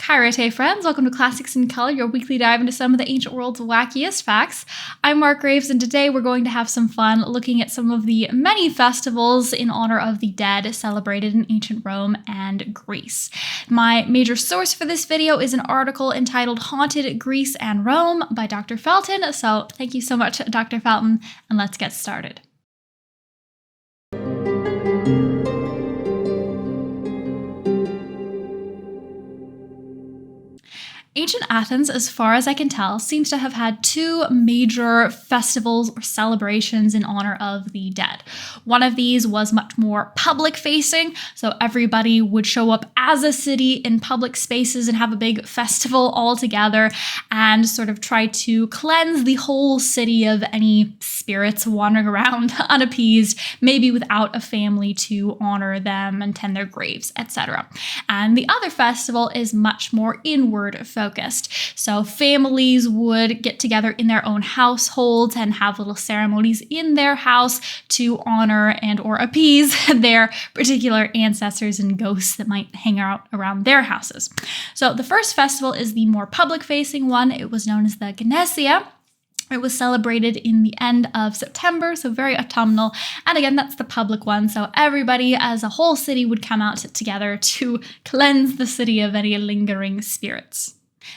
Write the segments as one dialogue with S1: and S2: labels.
S1: Chærete, friends. Welcome to Classics in Color, your weekly dive into some of the ancient world's wackiest facts. I'm Mark Graves, and today we're going to have some fun looking at some of the many festivals in honor of the dead celebrated in ancient Rome and Greece. My major source for this video is an article entitled Haunted Greece and Rome by Dr. Felton, so thank you so much, Dr. Felton, and let's get started. Ancient Athens, as far as I can tell, seems to have had two major festivals or celebrations in honor of the dead. One of these was much more public-facing, so everybody would show up as a city in public spaces and have a big festival all together and sort of try to cleanse the whole city of any spirits wandering around unappeased, maybe without a family to honor them and tend their graves, etc. And the other festival is much more inward-focused. So families would get together in their own households and have little ceremonies in their house to honor and or appease their particular ancestors and ghosts that might hang out around their houses. So the first festival is the more public-facing one. It was known as the Ganesia. It was celebrated in the end of September, so very autumnal. And again, that's the public one. So everybody as a whole city would come out together to cleanse the city of any lingering spirits.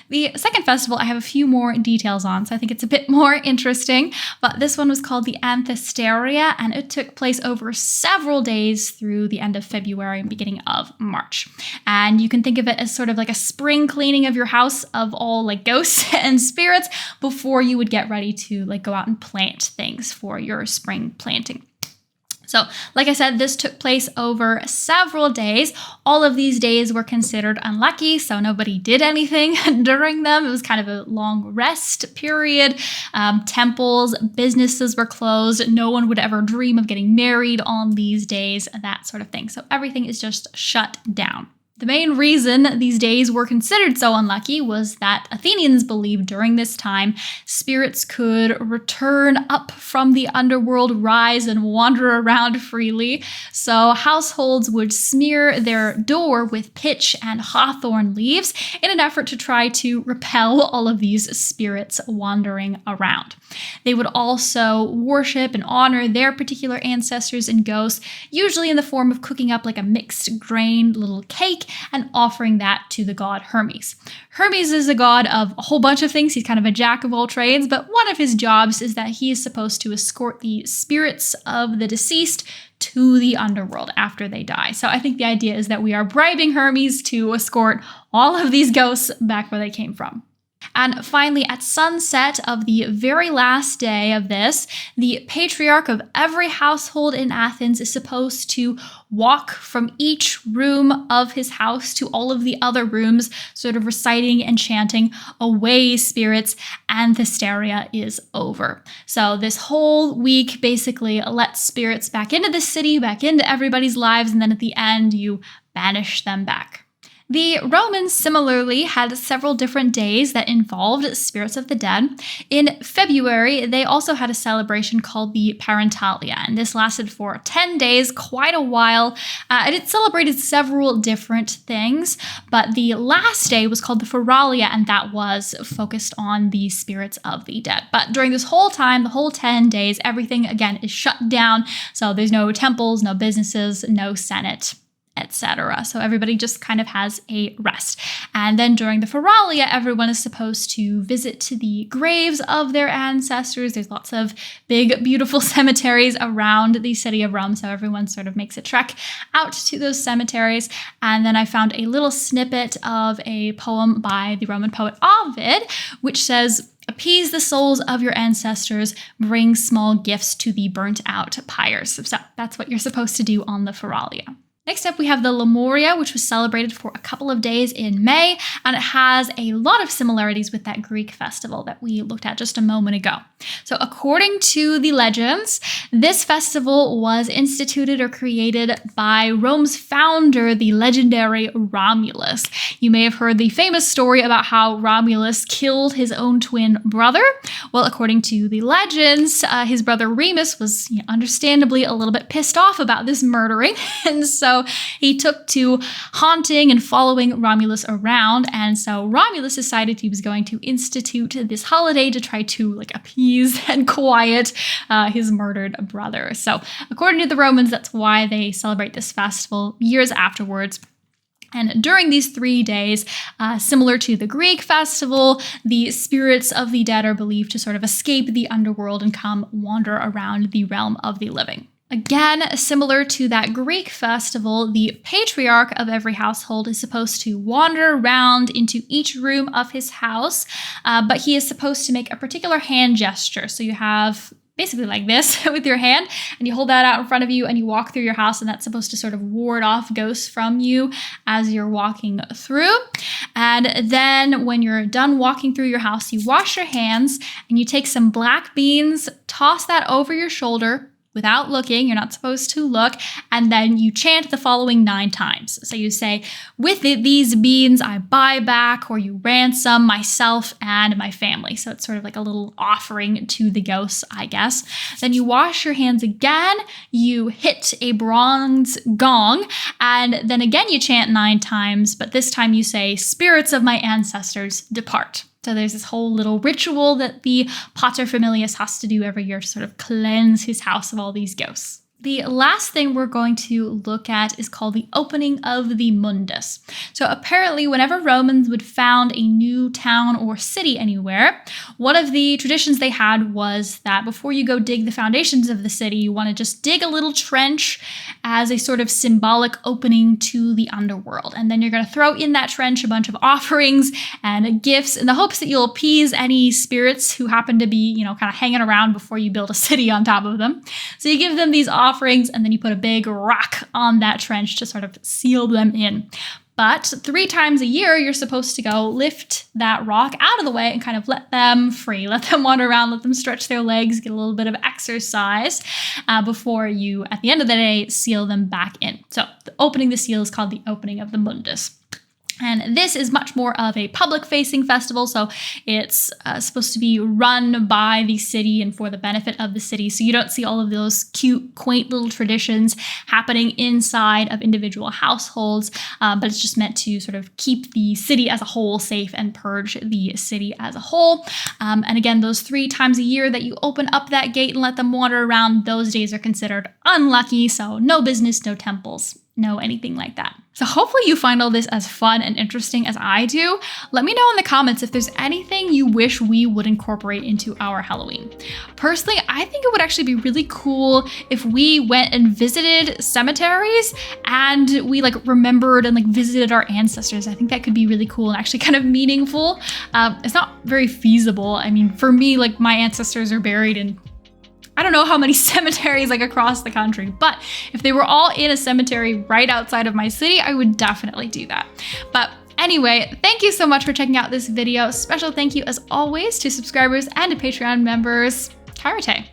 S1: The second festival I have a few more details on, so I think it's a bit more interesting, but this one was called the Anthesteria, and it took place over several days through the end of February and beginning of March. And you can think of it as sort of like a spring cleaning of your house of all like ghosts and spirits before you would get ready to like go out and plant things for your spring planting. So, like I said, this took place over several days. All of these days were considered unlucky, so nobody did anything during them. It was kind of a long rest period. Temples, businesses were closed. No one would ever dream of getting married on these days, that sort of thing. So everything is just shut down. The main reason these days were considered so unlucky was that Athenians believed during this time spirits could return up from the underworld, rise, and wander around freely. So households would smear their door with pitch and hawthorn leaves in an effort to try to repel all of these spirits wandering around. They would also worship and honor their particular ancestors and ghosts, usually in the form of cooking up like a mixed grain little cake and offering that to the god Hermes. Hermes is a god of a whole bunch of things. He's kind of a jack of all trades, but one of his jobs is that he is supposed to escort the spirits of the deceased to the underworld after they die. So I think the idea is that we are bribing Hermes to escort all of these ghosts back where they came from. And finally, at sunset of the very last day of this, the patriarch of every household in Athens is supposed to walk from each room of his house to all of the other rooms, sort of reciting and chanting, "Away, spirits, Anthesteria is over." So this whole week basically lets spirits back into the city, back into everybody's lives, and then at the end, you banish them back. The Romans similarly had several different days that involved spirits of the dead. In February, they also had a celebration called the Parentalia, and this lasted for 10 days, quite a while, and it celebrated several different things, but the last day was called the Feralia, and that was focused on the spirits of the dead. But during this whole time, the whole 10 days, everything, again, is shut down, so there's no temples, no businesses, no senate, etc. So everybody just kind of has a rest. And then during the Feralia, everyone is supposed to visit to the graves of their ancestors. There's lots of big, beautiful cemeteries around the city of Rome, so everyone sort of makes a trek out to those cemeteries. And then I found a little snippet of a poem by the Roman poet Ovid, which says, "Appease the souls of your ancestors, bring small gifts to the burnt out pyres." So that's what you're supposed to do on the Feralia. Next up, we have the Lemuria, which was celebrated for a couple of days in May, and it has a lot of similarities with that Greek festival that we looked at just a moment ago. So according to the legends, this festival was instituted or created by Rome's founder, the legendary Romulus. You may have heard the famous story about how Romulus killed his own twin brother. Well, according to the legends, his brother Remus was understandably a little bit pissed off about this murdering, and so So he took to haunting and following Romulus around. And so Romulus decided he was going to institute this holiday to try to like appease and quiet his murdered brother. So according to the Romans, that's why they celebrate this festival years afterwards. And during these 3 days, similar to the Greek festival, the spirits of the dead are believed to sort of escape the underworld and come wander around the realm of the living. Again, similar to that Greek festival, the patriarch of every household is supposed to wander around into each room of his house, but he is supposed to make a particular hand gesture. So you have basically like this with your hand, and you hold that out in front of you and you walk through your house, and that's supposed to sort of ward off ghosts from you as you're walking through. And then when you're done walking through your house, you wash your hands and you take some black beans, toss that over your shoulder without looking. You're not supposed to look. And then you chant the following 9 times. So you say, with these beans, I buy back, or you ransom myself and my family. So it's sort of like a little offering to the ghosts, I guess. Then you wash your hands again. You hit a bronze gong. And then again, you chant 9 times. But this time you say, spirits of my ancestors, depart. So there's this whole little ritual that the paterfamilias has to do every year to sort of cleanse his house of all these ghosts. The last thing we're going to look at is called the opening of the Mundus. So apparently whenever Romans would found a new town or city anywhere, one of the traditions they had was that before you go dig the foundations of the city, you want to just dig a little trench as a sort of symbolic opening to the underworld. And then you're going to throw in that trench a bunch of offerings and gifts in the hopes that you'll appease any spirits who happen to be, kind of hanging around before you build a city on top of them. So you give them these offerings, and then you put a big rock on that trench to sort of seal them in. But 3 times a year, you're supposed to go lift that rock out of the way and kind of let them free, let them wander around, let them stretch their legs, get a little bit of exercise before you, at the end of the day, seal them back in. So the opening the seal is called the opening of the Mundus. And this is much more of a public-facing festival, so it's supposed to be run by the city and for the benefit of the city. So you don't see all of those cute, quaint little traditions happening inside of individual households, but it's just meant to sort of keep the city as a whole safe and purge the city as a whole. And again, those 3 times a year that you open up that gate and let them wander around, those days are considered unlucky, so no business, no temples, no anything like that. So hopefully you find all this as fun and interesting as I do. Let me know in the comments if there's anything you wish we would incorporate into our Halloween. Personally, I think it would actually be really cool if we went and visited cemeteries and we remembered and visited our ancestors. I think that could be really cool and actually kind of meaningful. It's not very feasible. I mean, for me, my ancestors are buried in I don't know how many cemeteries across the country, but if they were all in a cemetery right outside of my city, I would definitely do that. But anyway, thank you so much for checking out this video. Special thank you as always to subscribers and to Patreon members. Chαίrete.